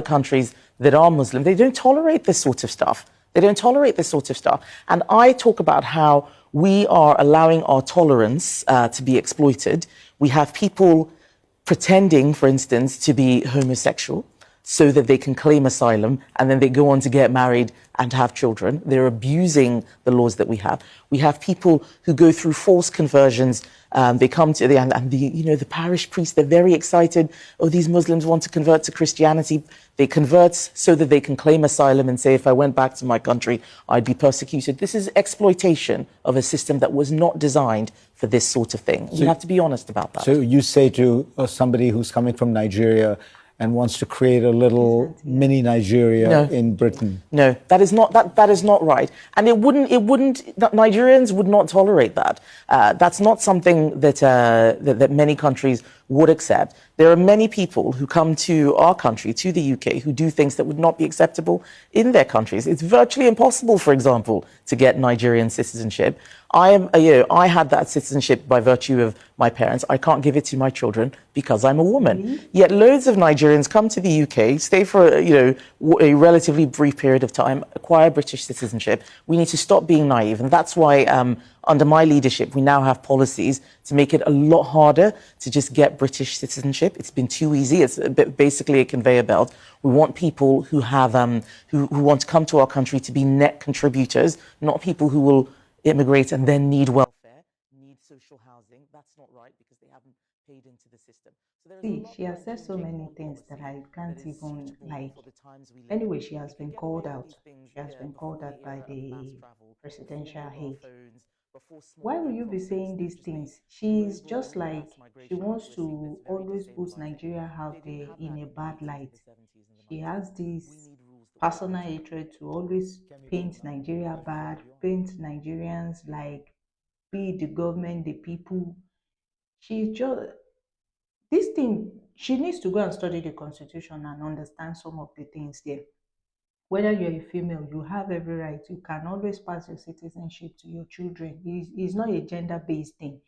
the countries that are Muslim, they don't tolerate this sort of stuff. They don't tolerate this sort of stuff. And I talk about how we are allowing our tolerance to be exploited. We have people pretending, for instance, to be homosexual so that they can claim asylum, and then they go on to get married and have children. They're abusing the laws that we have. We have people who go through false conversions. They come to the parish priest, they're very excited. Oh, these Muslims want to convert to Christianity. They convert so that they can claim asylum and say, if I went back to my country, I'd be persecuted. This is exploitation of a system that was not designed for this sort of thing. You have to be honest about that. So you say to somebody who's coming from Nigeria and wants to create a little mini Nigeria in Britain. No, that is not right. And Nigerians would not tolerate that. That's not something that many countries would accept. There are many people who come to our country, to the UK, who do things that would not be acceptable in their countries. It's virtually impossible, for example, to get Nigerian citizenship. I had that citizenship by virtue of my parents. I can't give it to my children because I'm a woman. Mm-hmm. Yet loads of Nigerians come to the UK, stay for a relatively brief period of time, acquire British citizenship. We need to stop being naive, and that's why under my leadership we now have policies to make it a lot harder to just get British citizenship. It's been too easy. It's basically a conveyor belt. We want people who have who want to come to our country to be net contributors, not people who will immigrate and then need welfare, need social housing. That's not right because they haven't paid into the system. See, she has said so many things that I can't even like. Anyway, she has been called out. She has been called out by the presidential aide. Why will you be saying these things? She's just like she wants to always put Nigeria out there in a bad light. She has this personal hatred to always paint Nigeria bad, paint Nigerians like be the government, the people. She just this thing, she needs to go and study the constitution and understand some of the things there. Whether you're a female, you have every right. You can always pass your citizenship to your children. It's not a gender-based thing.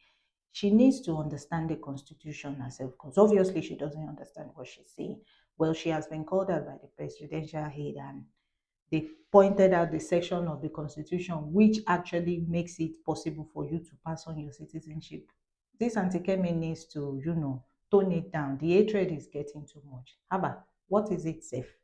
She needs to understand the constitution herself because obviously she doesn't understand what she's saying. Well, she has been called out by the presidential aide and they pointed out the section of the constitution which actually makes it possible for you to pass on your citizenship. This Auntie Kemi needs to, tone it down. The hatred is getting too much. Haba, what is it safe?